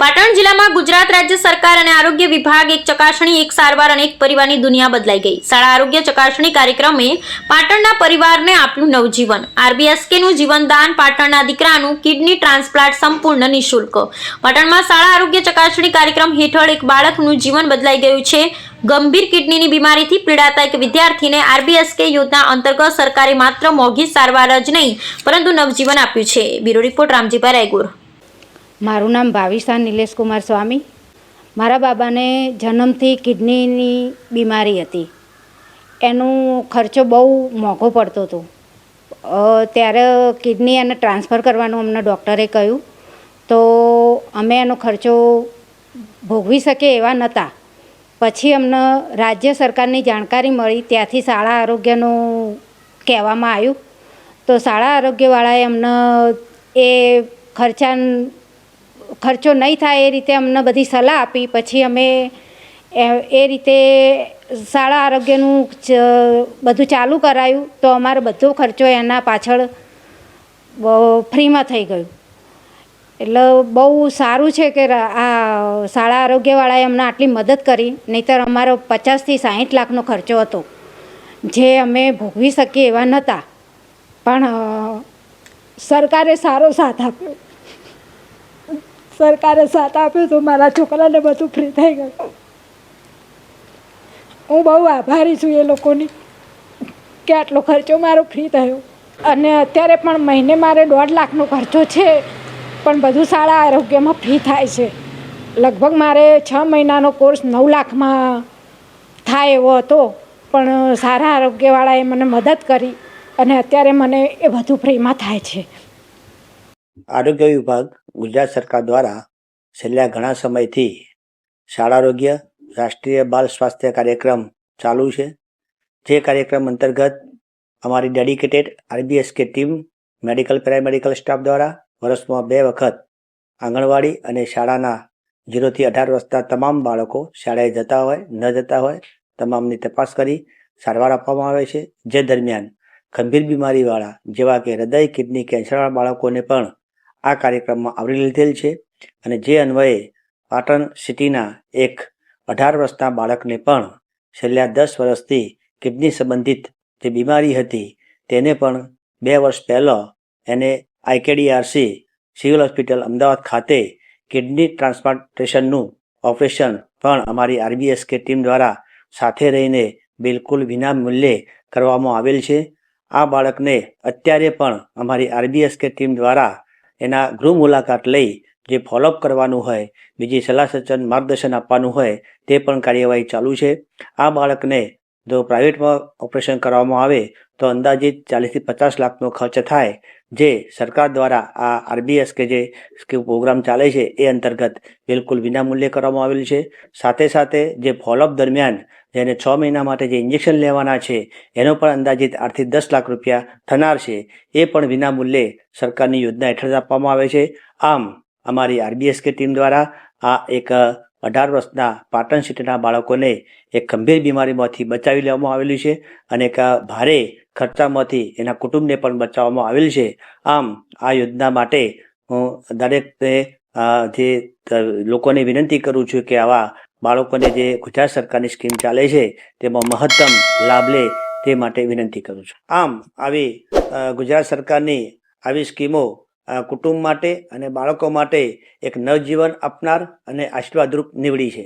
પાટણ જિલ્લામાં ગુજરાત રાજ્ય સરકાર અને આરોગ્ય વિભાગ એક ચકાસણી એક સારવાર અને એક પરિવારની દુનિયા બદલાઈ ગઈ. શાળા આરોગ્ય ચકાસણી કાર્યક્રમે પાટણના પરિવારને આપ્યું નવજીવન. આરબીએસકેનું જીવનદાન, પાટણના દીકરાનું કિડની ટ્રાન્સપ્લાન્ટ સંપૂર્ણ નિઃશુલ્ક. પાટણમાં શાળા આરોગ્ય ચકાસણી કાર્યક્રમ હેઠળ એક બાળકનું જીવન બદલાઈ ગયું છે. ગંભીર કિડનીની બીમારીથી પીડાતા એક વિદ્યાર્થીને આરબીએસકે યોજના અંતર્ગત સરકારે માત્ર મોંઘી સારવાર જ નહીં પરંતુ નવજીવન આપ્યું છે. Bureau report Ramjibhai Raygur. મારું નામ ભાવિશા નિલેશ કુમાર સ્વામી. મારા બાબાને જન્મથી કિડનીની બીમારી હતી. એનો ખર્ચો બહુ મોંઘો પડતો હતો. ત્યારે કિડની એને ટ્રાન્સફર કરવાનું અમને ડૉક્ટરે કહ્યું, તો અમે એનો ખર્ચો ભોગવી શકીએ એવા નહોતા. પછી અમને રાજ્ય સરકારની જાણકારી મળી, ત્યાંથી શાળા આરોગ્યનું કહેવામાં આવ્યું. તો શાળા આરોગ્યવાળાએ અમને એ ખર્ચો નહીં થાય એ રીતે અમને બધી સલાહ આપી. પછી અમે એ રીતે શાળા આરોગ્યનું બધું ચાલુ કરાયું, તો અમારો બધો ખર્ચો એના પાછળ ફ્રીમાં થઈ ગયું. એટલે બહુ સારું છે કે આ શાળા આરોગ્યવાળાએ અમને આટલી મદદ કરી. નહીંતર અમારો 50થી 60 લાખનો ખર્ચો હતો, જે અમે ભોગવી શકીએ એવા નહોતા. પણ સરકારે સારો સાથ આપ્યો. તો મારા છોકરાને બધું ફ્રી થઈ ગયું. હું બહુ આભારી છું એ લોકોની કે આટલો ખર્ચો મારો ફ્રી થયો. અને અત્યારે પણ મહિને મારે 1.5 લાખનો ખર્ચો છે, પણ બધું શાળા આરોગ્યમાં ફ્રી થાય છે. લગભગ મારે 6 મહિનાનો કોર્સ 9 લાખમાં થાય એવો હતો, પણ સારા આરોગ્યવાળાએ મને મદદ કરી અને અત્યારે મને એ બધું ફ્રીમાં થાય છે. આરોગ્ય વિભાગ ગુજરાત સરકાર દ્વારા છેલ્લા ઘણા સમયથી શાળા આરોગ્ય રાષ્ટ્રીય બાલ સ્વાસ્થ્ય કાર્યક્રમ ચાલુ છે. જે કાર્યક્રમ અંતર્ગત અમારી dedicated RBSK team medical paramedical staff દ્વારા વર્ષમાં 2 વખત આંગણવાડી અને શાળાના 0 થી 18 વર્ષના તમામ બાળકો શાળાએ જતા હોય ન જતા હોય તમામની તપાસ કરી સારવાર આપવામાં આવે છે. જે દરમિયાન ગંભીર બીમારીવાળા જેવા કે હૃદય, કિડની, કેન્સરવાળા બાળકોને પણ આ કાર્યક્રમમાં આવરી લીધેલ છે. અને જે અન્વયે પાટણ સિટીના એક 18 વર્ષના બાળકને પણ છેલ્લા 10 વર્ષથી કિડની સંબંધિત જે બીમારી હતી તેને પણ 2 વર્ષ પહેલાં એને આઈકેડીઆરસી સિવિલ હોસ્પિટલ અમદાવાદ ખાતે કિડની ટ્રાન્સપ્લાન્ટેશનનું ઓપરેશન પણ અમારી આરબીએસકે ટીમ દ્વારા સાથે રહીને બિલકુલ વિના મૂલ્યે કરવામાં આવેલ છે. આ બાળકને અત્યારે પણ અમારી આરબીએસકે ટીમ દ્વારા એના ગૃહ મુલાકાત લઈ જે ફોલોઅપ કરવાનું હોય, બીજી સલાહ સૂચન માર્ગદર્શન આપવાનું હોય તે પણ કાર્યવાહી ચાલુ છે. આ બાળકને જો પ્રાઇવેટમાં ઓપરેશન કરવામાં આવે તો અંદાજિત 40 થી 50 લાખનો ખર્ચ થાય, જે સરકાર દ્વારા આ આરબીએસકે જે પ્રોગ્રામ ચાલે છે એ અંતર્ગત બિલકુલ વિનામૂલ્યે કરવામાં આવેલ છે. સાથે સાથે જે ફોલોઅપ દરમિયાન જેને 6 મહિના માટે જે ઇન્જેક્શન લેવાના છે એનો પણ અંદાજિત 8 થી 10 લાખ રૂપિયા થનાર છે, એ પણ વિનામૂલ્યે સરકારની યોજના હેઠળ આપવામાં આવે છે. આમ અમારી આરબીએસકે ટીમ દ્વારા આ એક 18 વર્ષના પાટણ સિટીના બાળકોને એક ગંભીર બીમારીમાંથી બચાવી લેવામાં આવેલું છે અને એક ભારે ખર્ચામાંથી એના કુટુંબને પણ બચાવવામાં આવેલ છે. આમ આ યોજના માટે હું દરેકને જે લોકોને વિનંતી કરું છું કે આવા બાળકોને જે ગુજરાત સરકારની સ્કીમ ચાલે છે તેમાં મહત્તમ લાભ લે તે માટે વિનંતી કરું છું. આમ આવી ગુજરાત સરકારની આવી સ્કીમો કુટુંબ માટે અને બાળકો માટે એક નવજીવન આપનાર અને આશીર્વાદરૂપ નીવડી છે.